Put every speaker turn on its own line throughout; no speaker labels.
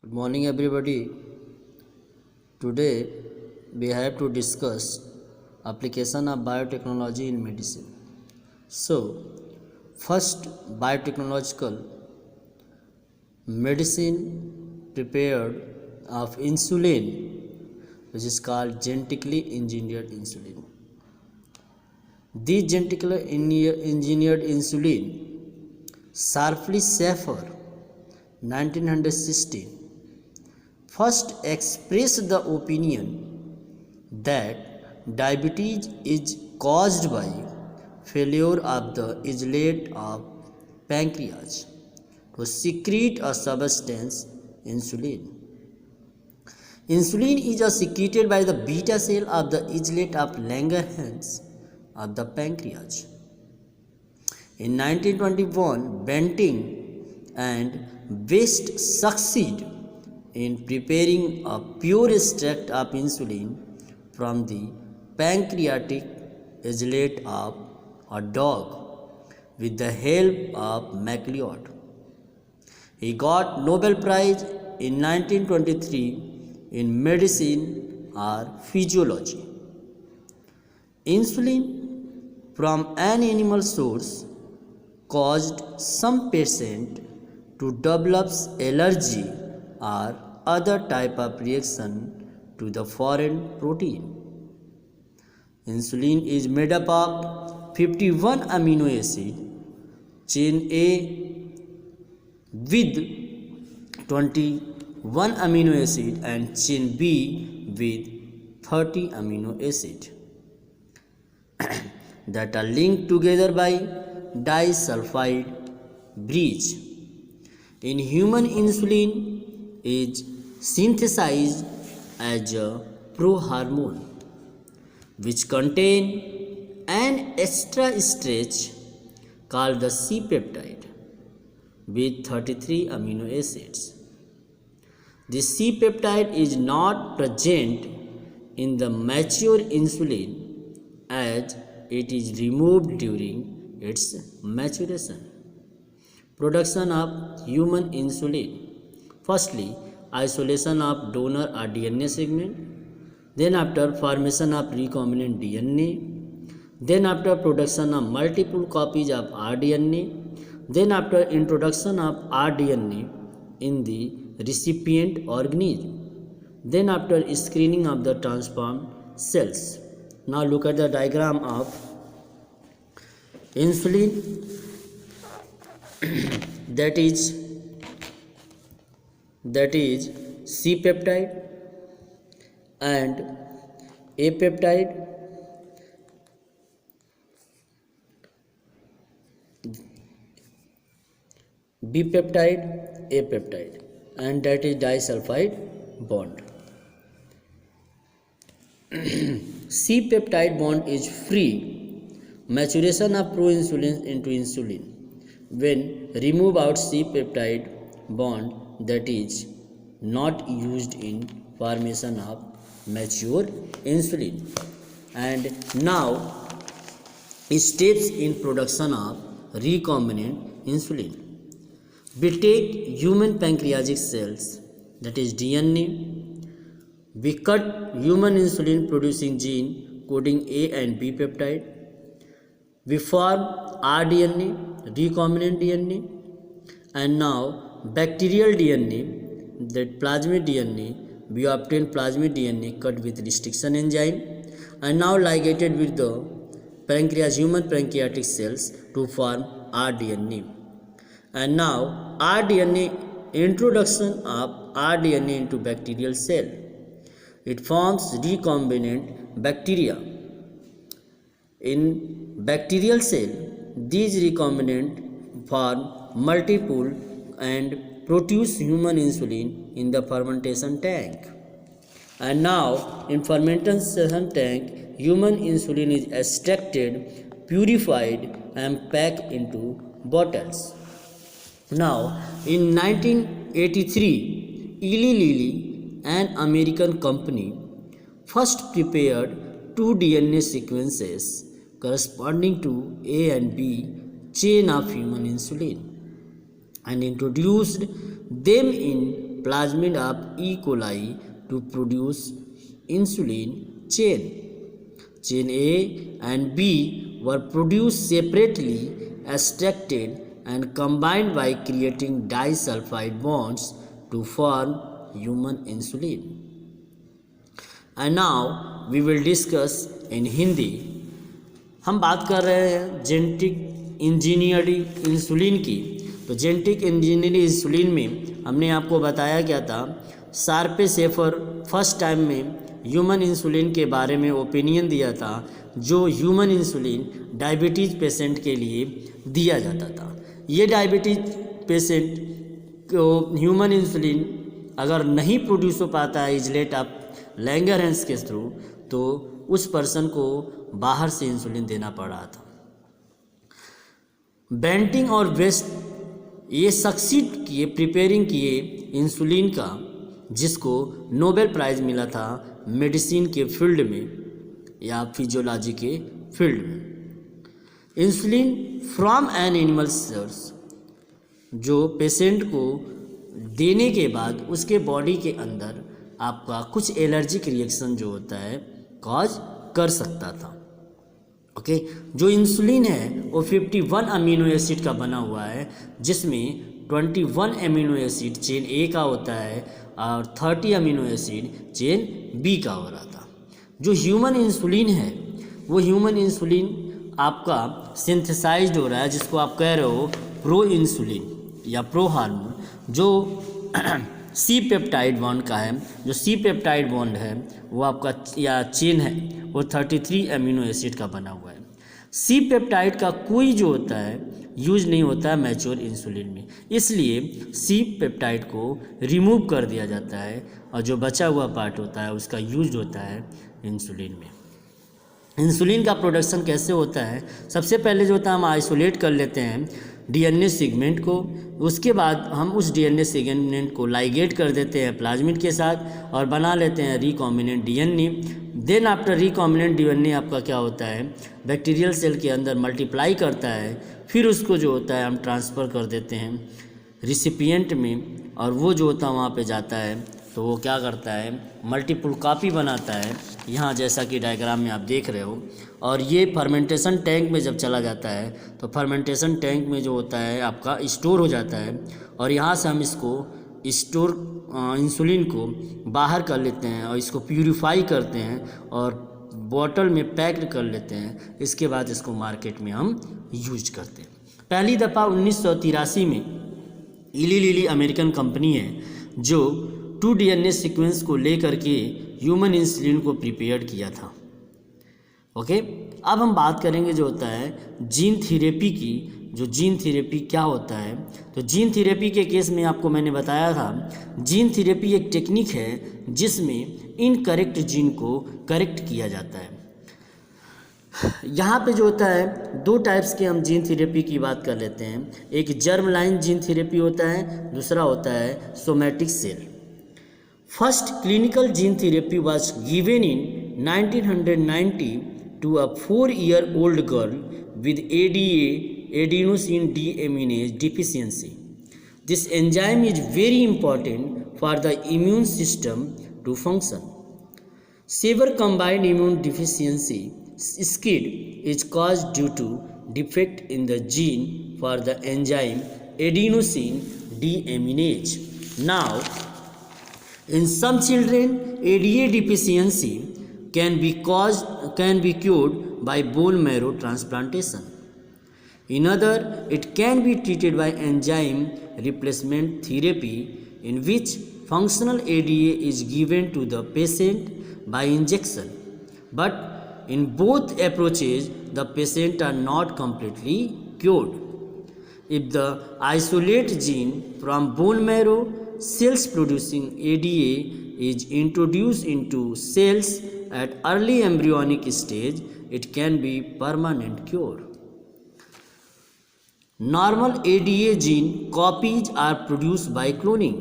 Good morning, everybody. Today we have to discuss application of biotechnology in medicine. So, first, biotechnological medicine prepared of insulin, which is called genetically engineered insulin. This genetically engineered insulin, sharply safer, 1916, first expressed the opinion that diabetes is caused by failure of the islet of pancreas to secrete a substance, insulin. Insulin is secreted by the beta cell of the islet of Langerhans of the pancreas. In 1921, Banting and West succeed in preparing a pure extract of insulin from the pancreatic islet of a dog with the help of MacLeod. He got Nobel Prize in 1923 in medicine or physiology. Insulin from an animal source caused some patient to develop allergy or other type of reaction to the foreign protein. Insulin is made up of 51 amino acid chain A with 21 amino acid and chain B with 30 amino acid that are linked together by disulfide bridge. In human, insulin is synthesized as a prohormone which contain an extra stretch called the C-peptide with 33 amino acids. This C-peptide is not present in the mature insulin as it is removed during its maturation. Production of human insulin. Firstly, isolation of donor or DNA segment. Then after formation of recombinant DNA. Then after production of multiple copies of rDNA. Then after introduction of rDNA in the recipient organism. Then after screening of the transformed cells. Now look at the diagram of insulin that is C-peptide and A-peptide, B-peptide, A-peptide, and that is disulfide bond. C-peptide bond is free maturation of proinsulin into insulin. When remove out C-peptide bond, that is not used in formation of mature insulin. And now steps in production of recombinant insulin. We take human pancreatic cells, that is DNA. We cut human insulin producing gene coding A and B peptide. We form rDNA, recombinant DNA, and now bacterial DNA, that plasmid DNA, we obtain plasmid DNA cut with restriction enzyme and now ligated with the human pancreatic cells to form rDNA. And now introduction of rDNA into bacterial cell. It forms recombinant bacteria. In bacterial cell, these recombinant form multiple and produce human insulin in the fermentation tank. And now in fermentation tank, human insulin is extracted, purified and packed into bottles. Now in 1983, Eli Lilly, an American company, first prepared two DNA sequences corresponding to A and B chain of human insulin and introduced them in plasmid of E. coli to produce insulin chain. Chain A and B were produced separately, extracted and combined by creating disulfide bonds to form human insulin. And now we will discuss in Hindi. हम बात कर रहे हैं genetic engineering insulin की। तो genetic engineering insulin में हमने आपको बताया क्या था, शार्पे शेफर फर्स्ट टाइम में ह्यूमन इंसुलिन के बारे में ओपिनियन दिया था, जो ह्यूमन इंसुलिन डायबिटीज़ पेशेंट के लिए दिया जाता था। ये डायबिटीज़ पेशेंट को ह्यूमन इंसुलिन अगर नहीं प्रोड्यूस हो पाता है इजलेट ऑफ लैंगरहैंस के थ्रू, तो उस पर्सन को बाहर से इंसुलिन देना पड़ रहा था। बेंटिंग और वेस्ट ये सक्सीड किए, प्रिपेयरिंग किए इंसुलिन का, जिसको नोबेल प्राइज़ मिला था मेडिसिन के फील्ड में या फिजियोलॉजी के फील्ड में। Insulin from an animal source, जो पेशेंट को देने के बाद उसके बॉडी के अंदर आपका कुछ एलर्जिक रिएक्शन जो होता है कॉज कर सकता था। ओके, जो इंसुलिन है वो 51 अमीनो एसिड का बना हुआ है, जिसमें 21 अमीनो एसिड चेन ए का होता है और 30 अमीनो एसिड चेन बी का हो रहा था। जो ह्यूमन इंसुलिन है वो ह्यूमन इंसुलिन आपका सिंथेसाइज्ड हो रहा है, जिसको आप कह रहे हो प्रो इंसुलिन या प्रो हार्मोन, जो सी पेप्टाइड बॉन्ड का है। जो सी पेप्टाइड बॉन्ड है वो आपका या चेन है वो 33 अमीनो एसिड का बना हुआ है। सी पेप्टाइड का कोई जो होता है यूज नहीं होता है मैच्योर इंसुलिन में, इसलिए सी पेप्टाइड को रिमूव कर दिया जाता है और जो बचा हुआ पार्ट होता है उसका यूज होता है इंसुलिन में। इंसुलिन का प्रोडक्शन कैसे होता है, सबसे पहले जो होता है हम आइसोलेट कर लेते हैं डीएनए सेगमेंट को, उसके बाद हम उस डीएनए सेगमेंट को लाइगेट कर देते हैं प्लाज्मिड के साथ और बना लेते हैं recombinant DNA. Then after recombinant DNA आपका क्या होता है, बैक्टीरियल सेल के अंदर मल्टीप्लाई करता है, फिर उसको जो होता है हम ट्रांसफ़र कर देते हैं रिसिपिएंट में, और वो जो होता है वहाँ पे जाता है तो वो क्या करता है, मल्टीपल कॉपी बनाता है, यहाँ जैसा कि डायग्राम में आप देख रहे हो। और ये फर्मेंटेशन टैंक में जब चला जाता है तो फर्मेंटेशन टैंक में जो होता है आपका स्टोर हो जाता है, और यहाँ से हम इसको स्टोर इंसुलिन को बाहर कर लेते हैं और इसको प्यूरिफाई करते हैं और बॉटल में पैक्ड कर लेते हैं। इसके बाद इसको मार्केट में हम यूज करते हैं। पहली दफ़ा 1983 में इली लिली अमेरिकन कंपनी है जो 2 DNA सीक्वेंस को लेकर के ह्यूमन इंसुलिन को प्रिपेयर किया था। ओके, अब हम बात करेंगे जो होता है जीन थेरेपी की। जो जीन थेरेपी क्या होता है, तो जीन थेरेपी के केस में आपको मैंने बताया था, जीन थेरेपी एक टेक्निक है जिसमें इनकरेक्ट जीन को करेक्ट किया जाता है। यहाँ पे जो होता है 2 टाइप्स के हम जीन थेरेपी की बात कर लेते हैं। एक जर्म लाइन जीन थेरेपी होता है, दूसरा होता है somatic cell. First clinical gene therapy was given in 1990 to a 4-year-old girl with ADA, adenosine deaminase deficiency. This enzyme is very important for the immune system to function. Severe combined immune deficiency (SCID) is caused due to defect in the gene for the enzyme adenosine deaminase. Now, in some children, ADA deficiency can be cured by bone marrow transplantation. In other, it can be treated by enzyme replacement therapy, in which functional ADA is given to the patient by injection. But in both approaches, the patient are not completely cured. If the isolate gene from bone marrow cells producing ADA is introduced into cells at early embryonic stage, it can be permanent cure. Normal ADA gene copies are produced by cloning,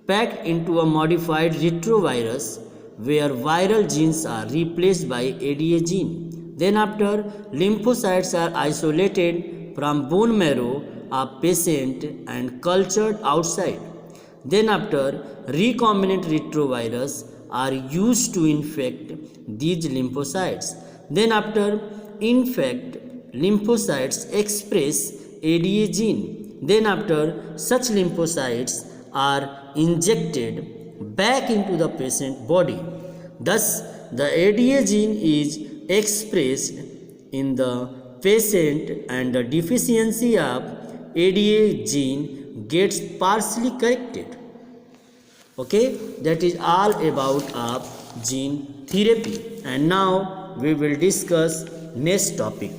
packed into a modified retrovirus where viral genes are replaced by ADA gene. Then after, lymphocytes are isolated from bone marrow of patient and cultured outside. Then after, recombinant retrovirus are used to infect these lymphocytes. Then after, infect lymphocytes express ADA gene. Then after, such lymphocytes are injected back into the patient body. Thus, the ADA gene is expressed in the patient and the deficiency of ADA gene gets partially corrected. Okay, that is all about of gene therapy. And now we will discuss next topic.